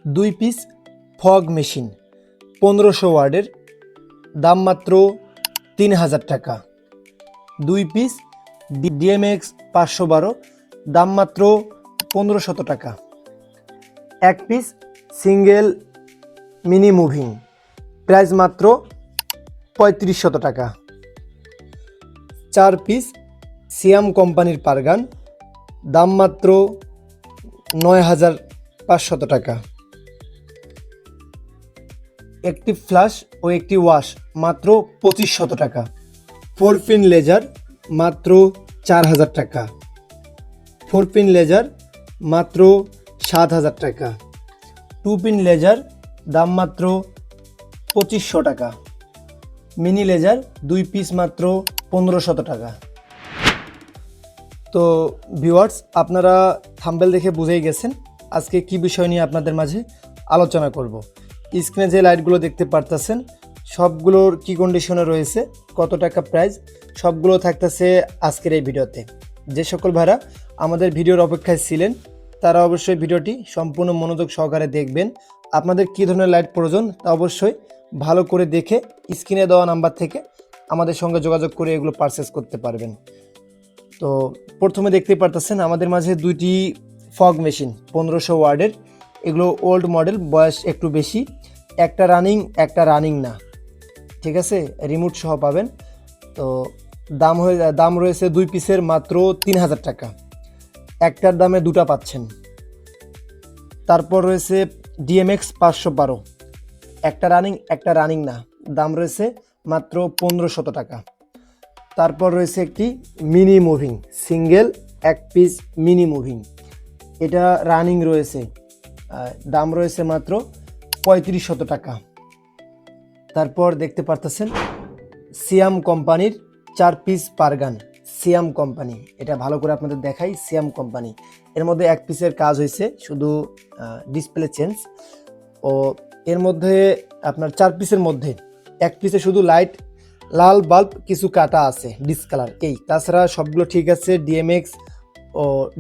2 piece fog machine 1500 ওয়ার্ডের, দাম মাত্র 3000 টাকা। 2 পিস ডিএমএক্স 512, দাম মাত্র 1500 টাকা। 1 piece single mini moving, price মাত্র 3500 টাকা। 4 পিস সিয়াম কোম্পানির পারগান, দাম মাত্র 9500 টাকা। একটি ফ্লাশ ও একটি ওয়াশ মাত্র 2500 টাকা। 4 পিন লেজার মাত্র 4000 টাকা। 4 পিন লেজার মাত্র 7000 টাকা। 2 পিন লেজার দাম মাত্র 2500 টাকা। মিনি লেজার 2 পিস মাত্র 1500 টাকা। তো ভিউয়ার্স, আপনারা থাম্বনেল দেখে বুঝেই গেছেন আজকে কি বিষয় নিয়ে আপনাদের মাঝে আলোচনা করব। স্ক্রিনে যে লাইটগুলো দেখতে পারতেছেন সবগুলোর কি কন্ডিশনে রয়েছে, কত টাকা প্রাইস, সবগুলো থাকতেছে আজকের এই ভিডিওতে। যে সকল ভাইরা আমাদের ভিডিওর অপেক্ষায় ছিলেন তারা অবশ্যই ভিডিওটি সম্পূর্ণ মনোযোগ সহকারে দেখবেন। আপনাদের কী ধরনের লাইট প্রয়োজন তা অবশ্যই ভালো করে দেখে স্ক্রিনে দেওয়া নাম্বার থেকে আমাদের সঙ্গে যোগাযোগ করে এগুলো পারচেস করতে পারবেন। তো প্রথমে দেখতে পারতেছেন আমাদের মাঝে 2টি ফগ মেশিন 1500 ওয়ার্ডের, এগুলো ওল্ড মডেল, বয়স একটু বেশি। একটা রানিং না, ঠিক আছে, রিমোট সহ পাবেন। তো দাম রয়েছে 2 পিসের মাত্র 3000 টাকা। একটার দামে 2টা পাচ্ছেন। তারপর রয়েছে ডিএমএক্স 512, একটা রানিং না, দাম রয়েছে মাত্র 1500 টাকা। তারপর রয়েছে একটি mini moving single 1 piece mini moving, এটা রানিং রয়েছে, দাম রয়েছে মাত্র 3500 টাকা। তারপর দেখতে পারতেছেন সিয়াম কোম্পানির 4 পিস পারগান, সিয়াম কোম্পানি, এটা ভালো করে আপনাদের দেখাই। সিয়াম কোম্পানি, এর মধ্যে 1 পিসের কাজ হয়েছে, শুধু ডিসপ্লে চেঞ্জ। ও এর মধ্যে আপনার 4 পিসের মধ্যে 1 পিসে শুধু লাইট লাল বাল্ব কিছু কাটা আছে ডিসকালার, এই তাছাড়া সবগুলো ঠিক আছে।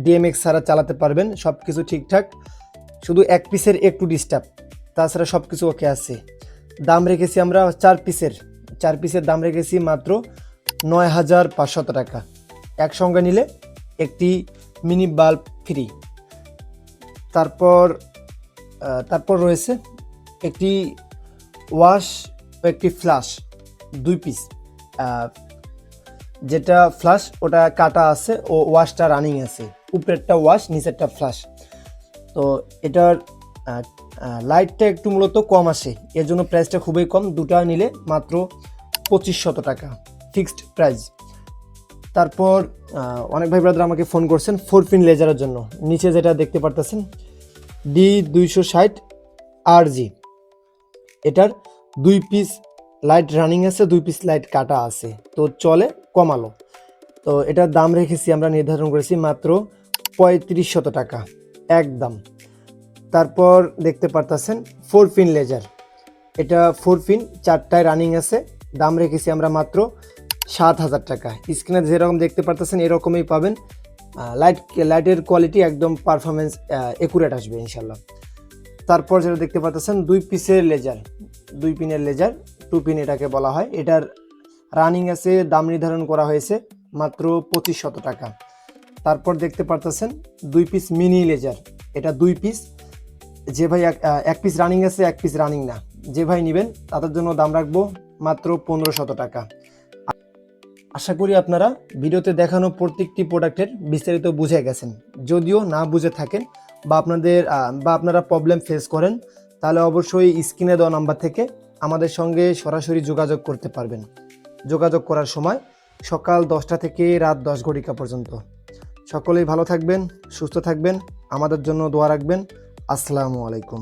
ডিএমএক্স ছাড়া চালাতে পারবেন, সব কিছু ঠিকঠাক, শুধু 1 পিসের একটু ডিস্টার্ব, তাছাড়া সব কিছু ওকে আছে। দাম রেখেছি আমরা 4 পিসের দাম রেখেছি মাত্র 9500 টাকা। একসঙ্গে নিলে একটি মিনি বাল্ব ফ্রি। তারপর রয়েছে একটি ওয়াশ ও একটি ফ্ল্যাশ 2 পিস, যেটা ফ্ল্যাশ ওটা কাটা আছে ও ওয়াশটা রানিং আছে, উপরেরটা ওয়াশ নিচেরটা ফ্ল্যাশ। তো এটার লাইটটা একটু মূলত কম আসে, এর জন্য প্রাইসটা খুবই কম। 2টা নিলে মাত্র 2500 টাকা ফিক্সড প্রাইস। তারপর অনেক ভাই ব্রাদার আমাকে ফোন করছেন 4 পিন লেজারের জন্য। নিচে যেটা দেখতে পারতেছেন D260 RG, এটার 2 পিস লাইট রানিং আছে, 2 পিস লাইট কাটা আছে, তো চলে কম আলো। তো এটার দাম রেখেছি আমরা, নির্ধারণ করেছি মাত্র 3500 টাকা একদম। তারপর দেখতে পারতেছেন 4 পিন লেজার, এটা 4 পিন 4টায় রানিং আছে, দাম রেখেছি আমরা মাত্র 7000 টাকা। স্ক্রিনে যেরকম দেখতে পারতেছেন এরকমই পাবেন। লাইটের কোয়ালিটি একদম পারফরমেন্স একুরেট আসবে ইনশাল্লাহ। তারপর যেটা দেখতে পাচ্ছেন 2 পিসের লেজার, 2 পিনের লেজার, 2 পিন এটাকে বলা হয়, এটার রানিং আছে, দাম নির্ধারণ করা হয়েছে মাত্র 2500 টাকা। তারপর দেখতে পাচ্ছেন 2 পিস মিনি লেজার, এটা 2 পিস, যে ভাই 1 পিস রানিং আছে 1 পিস রানিং না, যে ভাই নেবেন তাদের জন্য দাম রাখবো মাত্র 1500 টাকা। আশা করি আপনারা ভিডিওতে দেখানো প্রত্যেকটি প্রোডাক্টের বিস্তারিত বুঝে গেছেন। যদিও না বুঝে থাকেন বা আপনারা প্রবলেম ফেস করেন, তাহলে অবশ্যই স্ক্রিনে দেওয়া নাম্বার থেকে আমাদের সঙ্গে সরাসরি যোগাযোগ করতে পারবেন। যোগাযোগ করার সময় সকাল 10টা থেকে রাত 10 ঘটিকা পর্যন্ত। সকলেই ভালো থাকবেন, সুস্থ থাকবেন, আমাদের জন্য দোয়া রাখবেন। আসসালামু আলাইকুম।